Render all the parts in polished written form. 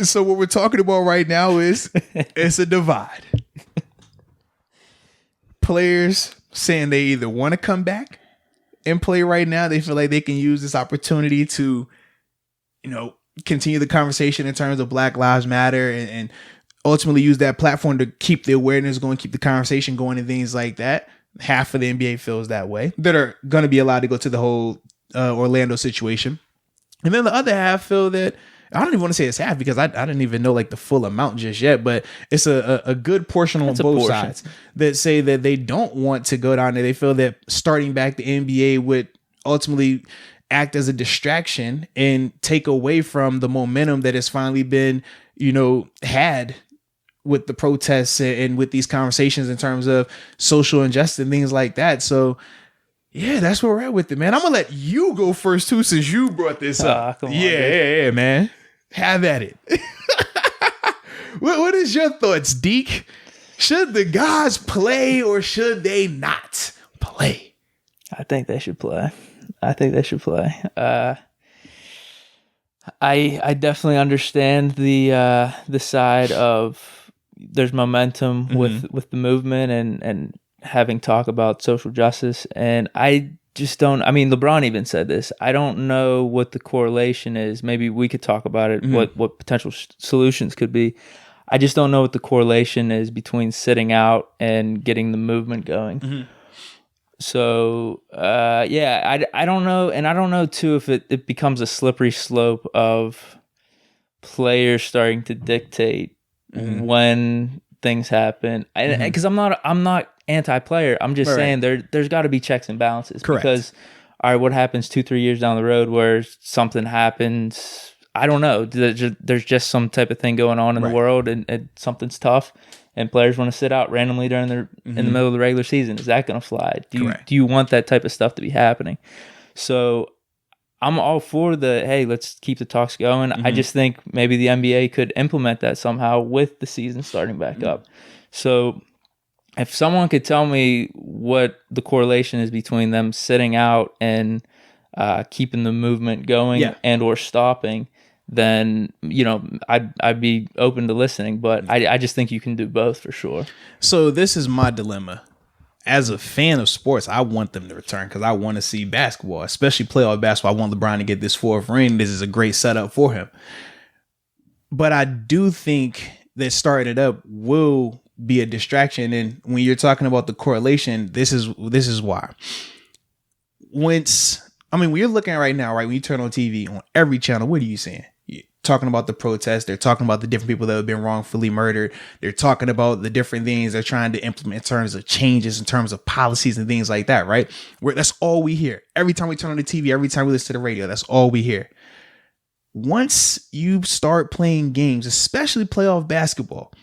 So what we're talking about right now is it's a divide. Players saying they either want to come back and play right now. They feel like they can use this opportunity to, continue the conversation in terms of Black Lives Matter and ultimately use that platform to keep the awareness going, keep the conversation going and things like that. Half of the NBA feels that way, that are going to be allowed to go to the whole Orlando situation. And then the other half feel that, I don't even want to say it's half because I didn't even know like the full amount just yet, but it's a good portion on both sides that say that they don't want to go down there. They feel that starting back the NBA would ultimately act as a distraction and take away from the momentum that has finally been, had with the protests and with these conversations in terms of social injustice and things like that. So yeah, that's where we're at with it, man. I'm gonna let you go first too, since you brought this up. Come on, yeah, man. Have at it. What is your thoughts, Deke? Should the guys play or should they not play? I think they should play. I definitely understand the side of there's momentum with the movement and having talk about social justice, and I just don't. I mean, LeBron even said this. I don't know what the correlation is. Maybe we could talk about it. What potential solutions could be. I just don't know what the correlation is between sitting out and getting the movement going. So I don't know, and I don't know too if it becomes a slippery slope of players starting to dictate when things happen. Because I'm not anti-player. I'm just saying there's got to be checks and balances. Correct. Because all right, what happens 2-3 years down the road where something happens? I don't know. There's just some type of thing going on in the world, and something's tough, and players want to sit out randomly during in the middle of the regular season. Is that going to fly? Do you want that type of stuff to be happening? So I'm all for hey, let's keep the talks going. I just think maybe the NBA could implement that somehow with the season starting back up. So if someone could tell me what the correlation is between them sitting out and keeping the movement going and or stopping, then I'd be open to listening. But I just think you can do both for sure. So this is my dilemma. As a fan of sports, I want them to return because I want to see basketball, especially playoff basketball. I want LeBron to get this fourth ring. This is a great setup for him. But I do think that starting it up will be a distraction. And when you're talking about the correlation, this is why. When you're looking right now, right, when you turn on TV on every channel, what are you seeing? You're talking about the protests. They're talking about the different people that have been wrongfully murdered. They're talking about the different things they're trying to implement in terms of changes, in terms of policies and things like that, right? That's all we hear. Every time we turn on the TV, every time we listen to the radio, that's all we hear. Once you start playing games, especially playoff basketball,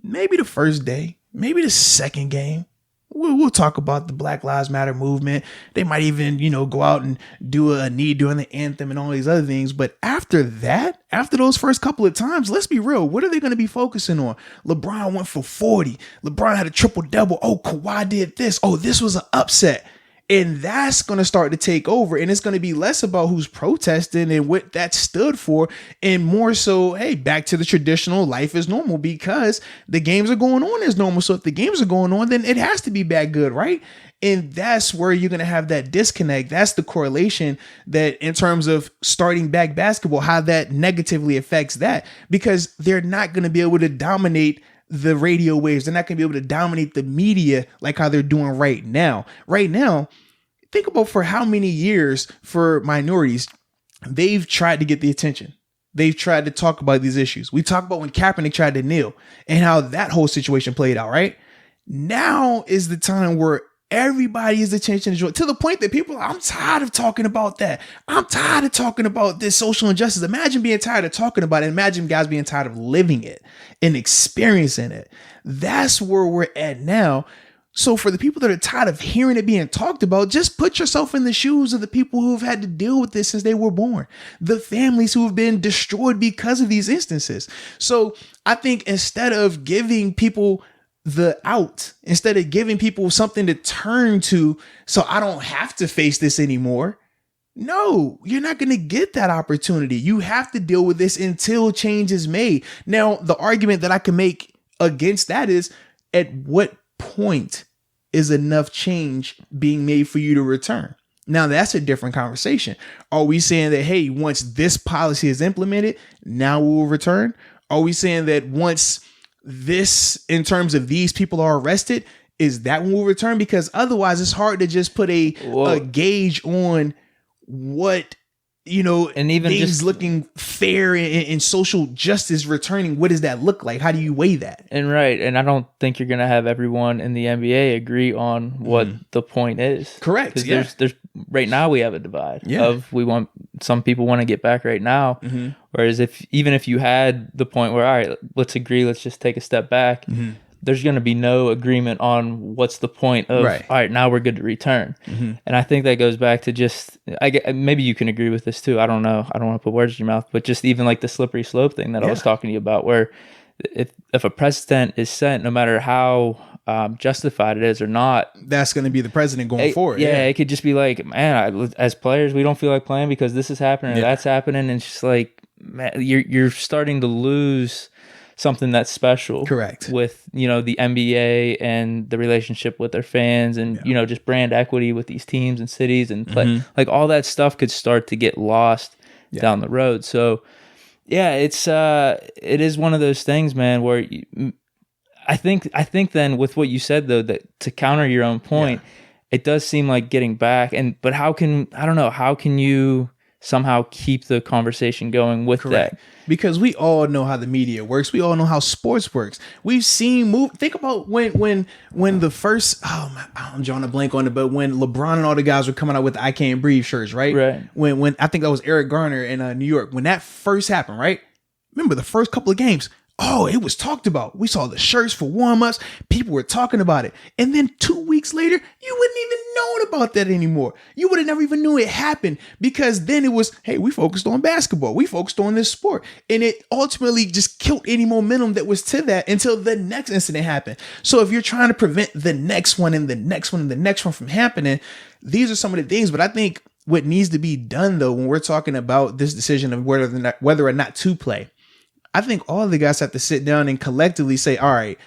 maybe the first day, maybe the second game, we'll talk about the Black Lives Matter movement. They might even, go out and do a knee during the anthem and all these other things. But after that, after those first couple of times, let's be real. What are they going to be focusing on? LeBron went for 40. LeBron had a triple double. Oh, Kawhi did this. Oh, this was an upset. And that's going to start to take over. And it's going to be less about who's protesting and what that stood for. And more so, hey, back to the traditional life is normal because the games are going on as normal. So if the games are going on, then it has to be bad good, right? And that's where you're going to have that disconnect. That's the correlation that in terms of starting back basketball, how that negatively affects that, because they're not going to be able to dominate the radio waves. They're not going to be able to dominate the media like how they're doing right now. Right now, think about for how many years for minorities, they've tried to get the attention. They've tried to talk about these issues. We talk about when Kaepernick tried to kneel and how that whole situation played out, right? Now is the time where everybody's attention is to the point that people I'm tired of talking about that. I'm tired of talking about this social injustice. Imagine being tired of talking about it. Imagine guys being tired of living it and experiencing it. That's where we're at now. So for the people that are tired of hearing it being talked about, just put yourself in the shoes of the people who have had to deal with this since they were born, the families who have been destroyed because of these instances. So I think instead of giving people the out, instead of giving people something to turn to, so I don't have to face this anymore, No, you're not going to get that opportunity. You have to deal with this until change is made. Now, the argument that I can make against that is, at what point is enough change being made for you to return? Now, that's a different conversation. Are we saying that, hey, once this policy is implemented, now we will return? Are we saying that once this, in terms of these people are arrested, is that when we'll return? Because otherwise it's hard to just put a gauge on what, and even things just looking fair and social justice returning. What does that look like? How do you weigh that? And I don't think you're going to have everyone in the NBA agree on what the point is. Correct. Because there's right now we have a divide of some people want to get back right now. Whereas even if you had the point where, all right, let's agree, let's just take a step back. There's going to be no agreement on what's the point of, all right, now we're good to return. And I think that goes back to just, maybe you can agree with this too. I don't know. I don't want to put words in your mouth, but just even like the slippery slope thing that I was talking to you about, where if a precedent is set, no matter how justified it is or not, that's going to be the president going forward. Yeah, it could just be like, man, as players, we don't feel like playing because this is happening or that's happening. And it's just like, man, you're starting to lose something that's special. Correct. With, the NBA and the relationship with their fans and, just brand equity with these teams and cities and play, like all that stuff could start to get lost down the road. So yeah, it is one of those things, man, where I think then with what you said though, that to counter your own point, it does seem like getting back but how can you somehow keep the conversation going with that? Because we all know how the media works. We all know how sports works. We've seen think about when the first, I'm drawing a blank on it, but when LeBron and all the guys were coming out with the I Can't Breathe shirts, right? Right. When I think that was Eric Garner in New York, when that first happened, right? Remember the first couple of games, it was talked about. We saw the shirts for warm-ups. People were talking about it. And then 2 weeks later, you wouldn't even known about that anymore. You would have never even knew it happened, because then it was, hey, we focused on basketball. We focused on this sport. And it ultimately just killed any momentum that was to that until the next incident happened. So if you're trying to prevent the next one and the next one and the next one from happening, these are some of the things. But I think what needs to be done, though, when we're talking about this decision of whether or not to play, I think all the guys have to sit down and collectively say, all right,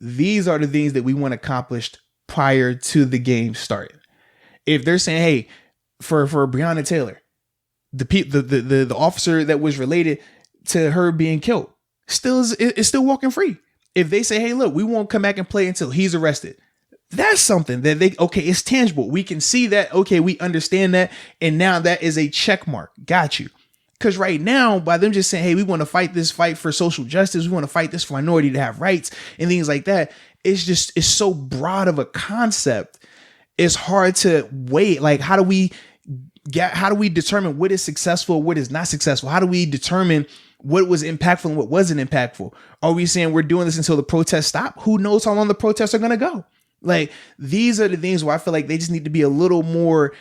these are the things that we want accomplished prior to the game starting. If they're saying, hey, for Breonna Taylor, the officer that was related to her being killed is still walking free. If they say, hey, look, we won't come back and play until he's arrested, that's something that it's tangible. We can see that, okay, we understand that. And now that is a check mark. Got you. Because right now, by them just saying, hey, we want to fight this fight for social justice, we want to fight this for minority to have rights and things like that, it's so broad of a concept. It's hard to weigh. Like, how do we determine what is successful, what is not successful? How do we determine what was impactful and what wasn't impactful? Are we saying we're doing this until the protests stop? Who knows how long the protests are going to go? Like, these are the things where I feel like they just need to be a little more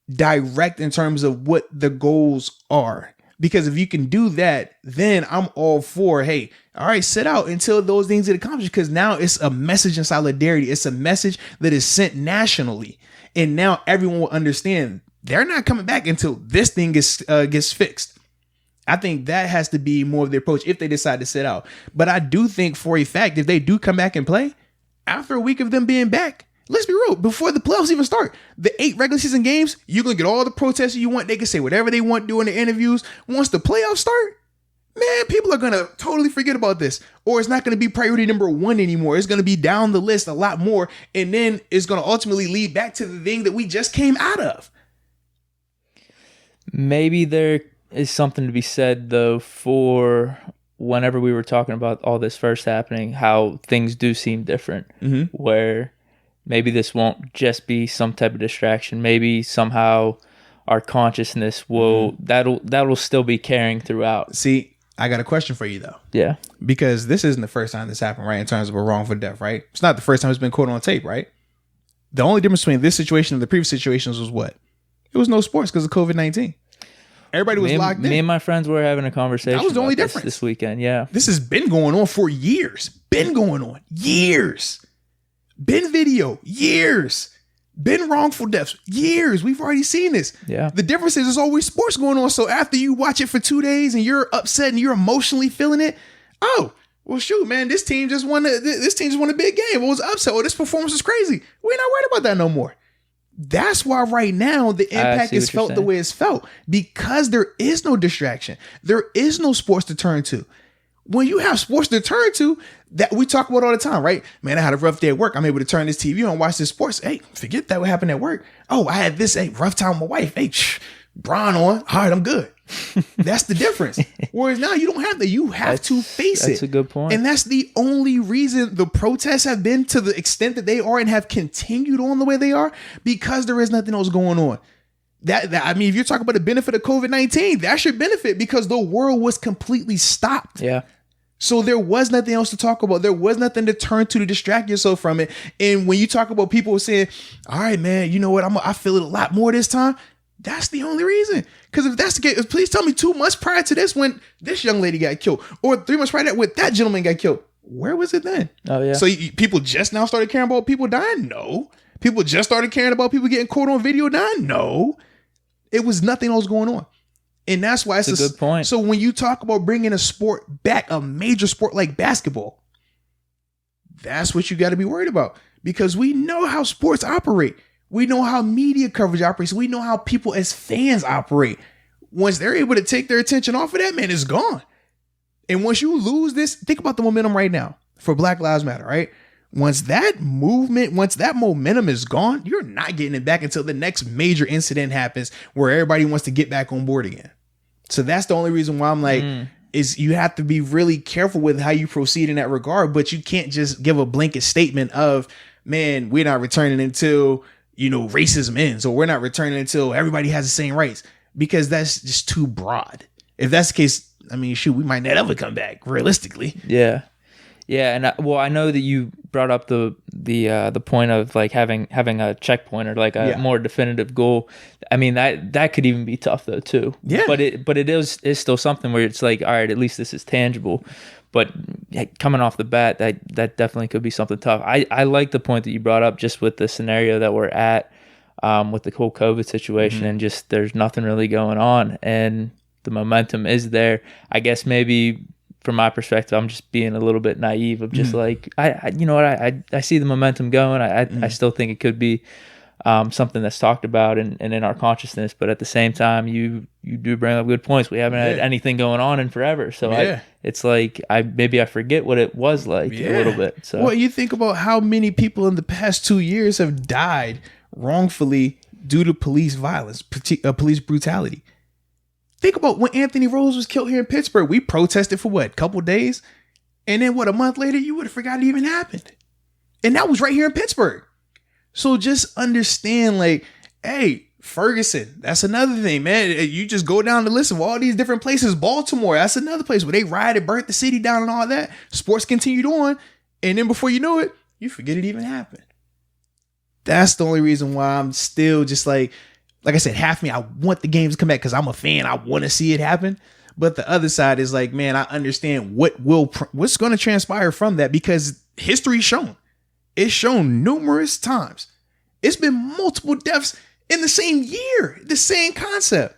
direct in terms of what the goals are. Because if you can do that, then I'm all for, hey, all right, sit out until those things get accomplished. Because now it's a message in solidarity. It's a message that is sent nationally. And now everyone will understand they're not coming back until this thing gets fixed. I think that has to be more of the approach if they decide to sit out. But I do think for a fact, if they do come back and play, after a week of them being back, let's be real, before the playoffs even start, the 8 regular season games, you're going to get all the protesters you want. They can say whatever they want during the interviews. Once the playoffs start, man, people are going to totally forget about this. Or it's not going to be priority number 1 anymore. It's going to be down the list a lot more. And then it's going to ultimately lead back to the thing that we just came out of. Maybe there is something to be said, though, for whenever we were talking about all this first happening, how things do seem different, where maybe this won't just be some type of distraction. Maybe somehow our consciousness will that'll still be carrying throughout. See, I got a question for you though. Yeah. Because this isn't the first time this happened, right? In terms of a wrongful death, right? It's not the first time it's been caught on tape, right? The only difference between this situation and the previous situations was what? It was no sports because of COVID-19. Everybody was locked in. Me and my friends were having a conversation. That was the only difference this weekend. Yeah. This has been going on for years. Been going on years. Been video years. Been wrongful deaths. Years. We've already seen this. Yeah. The difference is there's always sports going on. So after you watch it for 2 days and you're upset and you're emotionally feeling it, oh, well, shoot, man, this team just won a big game. What was upset? Oh, this performance is crazy. We're not worried about that no more. That's why right now the impact is felt the way it's felt, because there is no distraction. There is no sports to turn to. When you have sports to turn to, that we talk about all the time, right? Man, I had a rough day at work. I'm able to turn this TV on and watch this sports. Hey, forget that what happened at work. Oh, I had this rough time with my wife. Hey, Braun on. All right, I'm good. That's the difference. Whereas now you don't have that. You have to face it. That's a good point. And that's the only reason the protests have been to the extent that they are and have continued on the way they are, because there is nothing else going on. That I mean, if you're talking about the benefit of COVID-19, that should benefit because the world was completely stopped. Yeah. So there was nothing else to talk about. There was nothing to turn to distract yourself from it. And when you talk about people saying, all right, man, you know what? I feel it a lot more this time. That's the only reason. Because if that's the case, please tell me 2 months prior to this when this young lady got killed, or 3 months prior to that when that gentleman got killed, where was it then? Oh, yeah. So people just now started caring about people dying? No. People just started caring about people getting caught on video dying? No. It was nothing else going on. And that's why it's a good point. So when you talk about bringing a sport back, a major sport like basketball, that's what you got to be worried about, because we know how sports operate. We know how media coverage operates. We know how people as fans operate. Once they're able to take their attention off of that, man, it's gone. And once you lose this, think about the momentum right now for Black Lives Matter, right? Once that momentum is gone, you're not getting it back until the next major incident happens where everybody wants to get back on board again. So that's the only reason why I'm like, is you have to be really careful with how you proceed in that regard, but you can't just give a blanket statement of, man, we're not returning until, racism ends, or we're not returning until everybody has the same rights, because that's just too broad. If that's the case, I mean, shoot, we might not ever come back realistically. Yeah. Yeah. And I know that you brought up the point of like having a checkpoint or like a more definitive goal. I mean, that could even be tough though too. Yeah. But it is still something where it's like, all right, at least this is tangible. But coming off the bat, that definitely could be something tough. I like the point that you brought up just with the scenario that we're at with the whole COVID situation, and just there's nothing really going on and the momentum is there. I guess maybe from my perspective, I'm just being a little bit naive of just like, I see the momentum going. I still think it could be something that's talked about and in our consciousness, but at the same time, you do bring up good points. We haven't had anything going on in forever, so it's like I forget what it was like a little bit. So, well, you think about how many people in the past 2 years have died wrongfully due to police violence, police brutality. Think about when Anthony Rose was killed here in Pittsburgh. We protested for a couple days, and then a month later, you would have forgot it even happened, and that was right here in Pittsburgh. So just understand, like, hey, Ferguson, that's another thing, man. You just go down the list of all these different places. Baltimore, that's another place where they rioted, burnt the city down and all that. Sports continued on. And then before you know it, you forget it even happened. That's the only reason why I'm still just like I said, half me, I want the games to come back because I'm a fan. I want to see it happen. But the other side is like, man, I understand what's going to transpire from that, because history's shown. It's shown numerous times. It's been multiple deaths in the same year, the same concept.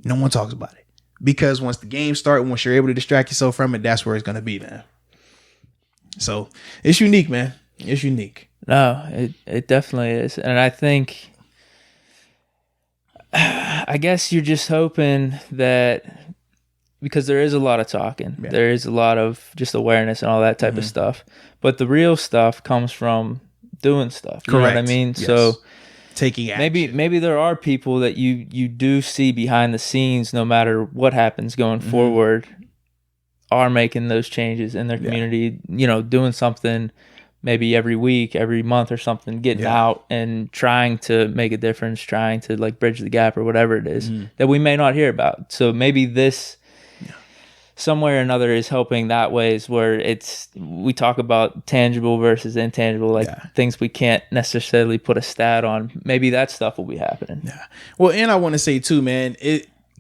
No one talks about it, because once the games start, once you're able to distract yourself from it, that's where it's going to be, man. So it's unique, man. It's unique. No, it definitely is. And I think, I guess you're just hoping that, because there is a lot of talking, there is a lot of just awareness and all that type of stuff, but the real stuff comes from doing stuff. You know what I mean? Yes. So taking action. Maybe there are people that you do see behind the scenes, no matter what happens going forward, are making those changes in their community, doing something maybe every week, every month or something, getting out and trying to make a difference, trying to like bridge the gap or whatever it is that we may not hear about. So maybe this somewhere or another is helping that ways, where we talk about tangible versus intangible, like things we can't necessarily put a stat on. Maybe that stuff will be happening. Yeah. Well, and I want to say too, man,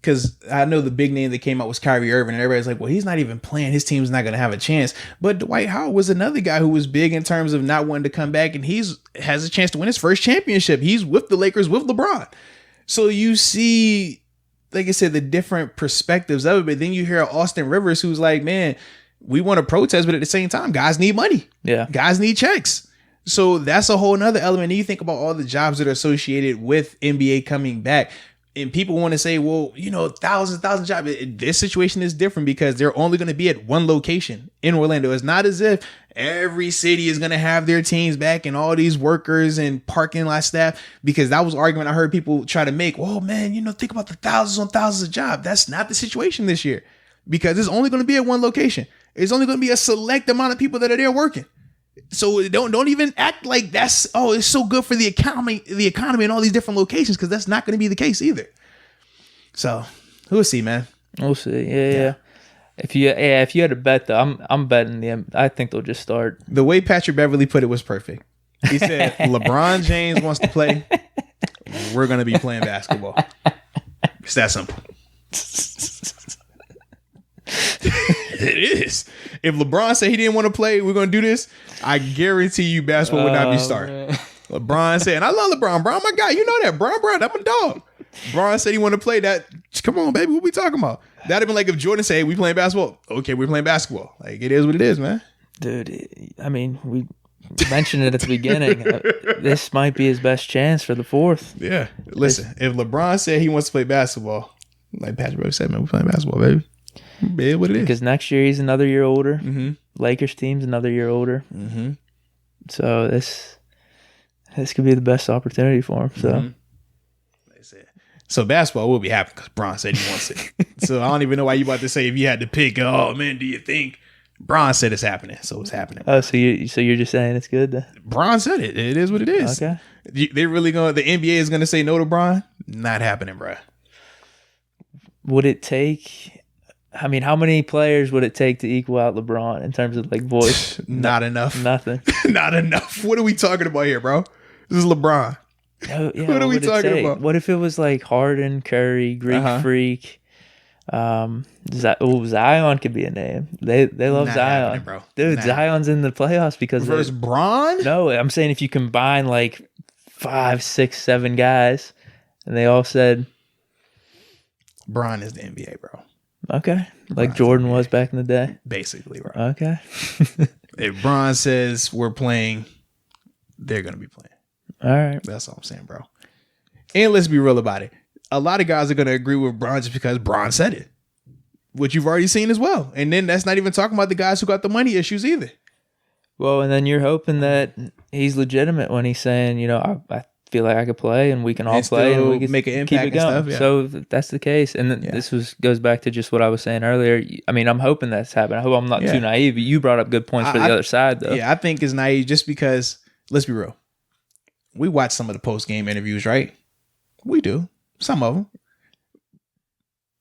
because I know the big name that came out was Kyrie Irving, and everybody's like, well, he's not even playing. His team's not going to have a chance. But Dwight Howard was another guy who was big in terms of not wanting to come back, and has a chance to win his first championship. He's with the Lakers with LeBron. So you see, like I said, the different perspectives of it. But then you hear Austin Rivers, who's like, man, we want to protest, but at the same time, guys need money. Yeah. Guys need checks. So that's a whole nother element. And you think about all the jobs that are associated with NBA coming back. And people want to say, well, you know, thousands jobs. This situation is different because they're only going to be at one location in Orlando. It's not as if every city is going to have their teams back and all these workers and parking lot staff, because that was argument I heard people try to make. Well, man, you know, think about the thousands on thousands of jobs. That's not the situation this year, because it's only going to be at one location. It's only going to be a select amount of people that are there working. So don't even act like that's, oh, it's so good for the economy in all these different locations, because that's not going to be the case either. So we'll see, man. We'll see. Yeah. If you had to bet though, I'm betting I think they'll just start. The way Patrick Beverly put it was perfect. He said, LeBron James wants to play. We're going to be playing basketball. It's that simple. It is. If LeBron said he didn't want to play, we're going to do this, I guarantee you basketball would not be starting. Man. LeBron said, and I love LeBron. Bron, my guy. You know that. Bron, I'm a dog. Bron said he wanted to play that. Come on, baby. What we talking about? That'd have been like if Jordan said, hey, we playing basketball. Okay, we're playing basketball. Like, it is what it is, man. Dude, I mean, we mentioned it at the beginning. This might be his best chance for the fourth. Yeah. Listen, if LeBron said he wants to play basketball, like Patrick Beverly said, man, we're playing basketball, baby. Be what it is. Because next year he's another year older. Mm-hmm. Lakers team's another year older. Mm-hmm. So this could be the best opportunity for him. So, So basketball will be happening because Bron said he wants it. So I don't even know why you about to say if you had to pick. Oh man, do you think? Bron said it's happening, so it's happening. Oh, so you're just saying it's good then? Bron said it. It is what it is. Okay. They're really going. The NBA is going to say no to Bron. Not happening, bro. Would it take? I mean, how many players would it take to equal out LeBron in terms of like voice? Not enough. Nothing. Not enough. What are we talking about here, bro? This is LeBron. Oh, yeah, what are we talking about? What if it was like Harden, Curry, Greek Freak? Zion could be a name. They love Not Zion, bro. Dude. Zion's in the playoffs because versus Bron. No, I'm saying if you combine like 5, 6, 7 guys, and they all said Bron is the NBA, bro. Okay, like Bron's Jordan was back in the day, basically, bro. Okay. If Bron says we're playing, they're gonna be playing. All right, that's all I'm saying, bro. And let's be real about it. A lot of guys are gonna agree with Bron just because Bron said it, which you've already seen as well. And then that's not even talking about the guys who got the money issues either. Well, and then you're hoping that he's legitimate when he's saying, you know, I feel like I could play and we can all play and we can make an impact keep it going. And stuff, yeah. So that's the case. And this goes back to just what I was saying earlier. I mean, I'm hoping that's happening. I hope I'm not too naive. You brought up good points for the other side, though. Yeah, I think it's naive just because, let's be real. We watch some of the post-game interviews, right? We do. Some of them.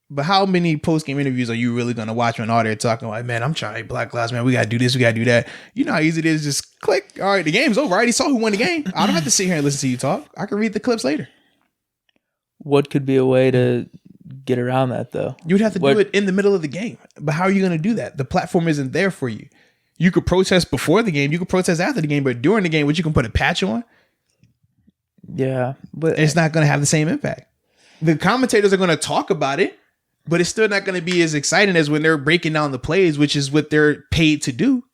But how many post-game interviews are you really going to watch when all they're talking like, man, I'm trying Black Lives, man. We got to do this. We got to do that. You know how easy it is. Just click. All right, the game's over. I already saw who won the game. I don't have to sit here and listen to you talk. I can read the clips later. What could be a way to get around that, though? You would have to do it in the middle of the game. But how are you going to do that? The platform isn't there for you. You could protest before the game. You could protest after the game. But during the game, what you can put a patch on? Yeah. But it's not going to have the same impact. The commentators are going to talk about it. But it's still not going to be as exciting as when they're breaking down the plays, which is what they're paid to do.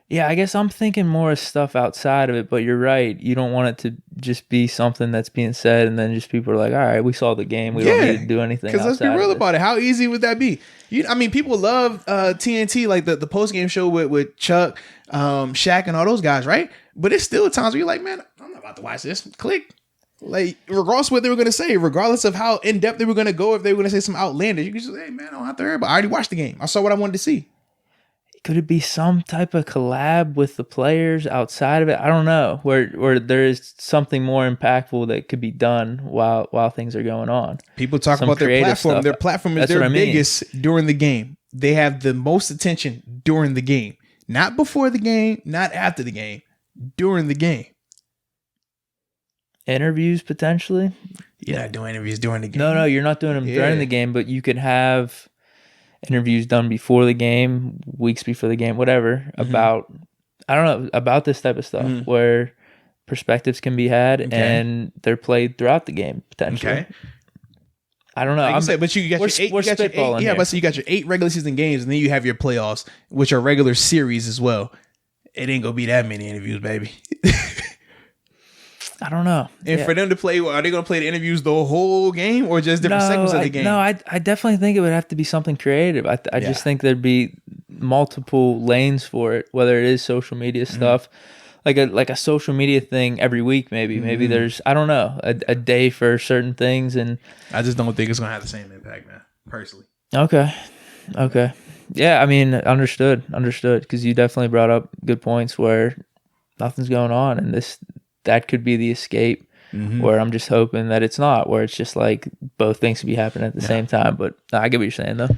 Yeah, I guess I'm thinking more stuff outside of it, but you're right. You don't want it to just be something that's being said and then just people are like, all right, we saw the game. We don't need to do anything. Because let's be real about it. How easy would that be? I mean, people love TNT, like the post-game show with Chuck, Shaq, and all those guys, right? But it's still times where you're like, man, I'm not about to watch this. Click. Like, regardless of what they were going to say, regardless of how in-depth they were going to go, if they were going to say some outlandish, you could just say, hey, man, I don't have to worry about it. I already watched the game. I saw what I wanted to see. Could it be some type of collab with the players outside of it? I don't know. Where there is something more impactful that could be done while things are going on. People talk about their platform. Stuff. Their platform is their biggest during the game. They have the most attention during the game. Not before the game, not after the game. During the game. Interviews potentially. You're not doing interviews during the game. No, you're not doing them during the game, but you could have interviews done before the game, weeks before the game, whatever, about, I don't know, about this type of stuff where perspectives can be had and they're played throughout the game, potentially. Okay. I don't know. Like but you got your 8. So you got your 8 regular season games, and then you have your playoffs, which are regular series as well. It ain't gonna be that many interviews, baby. I don't know. And for them to play, are they going to play the interviews the whole game or just different segments of the game? No, I definitely think it would have to be something creative. I just think there'd be multiple lanes for it, whether it is social media stuff, like a social media thing every week, maybe. Maybe there's, I don't know, a day for certain things. And I just don't think it's going to have the same impact, man, personally. Okay. Yeah, I mean, understood. Because you definitely brought up good points where nothing's going on, and that could be the escape where I'm just hoping that it's not, where it's just like both things could be happening at the same time. But I get what you're saying, though.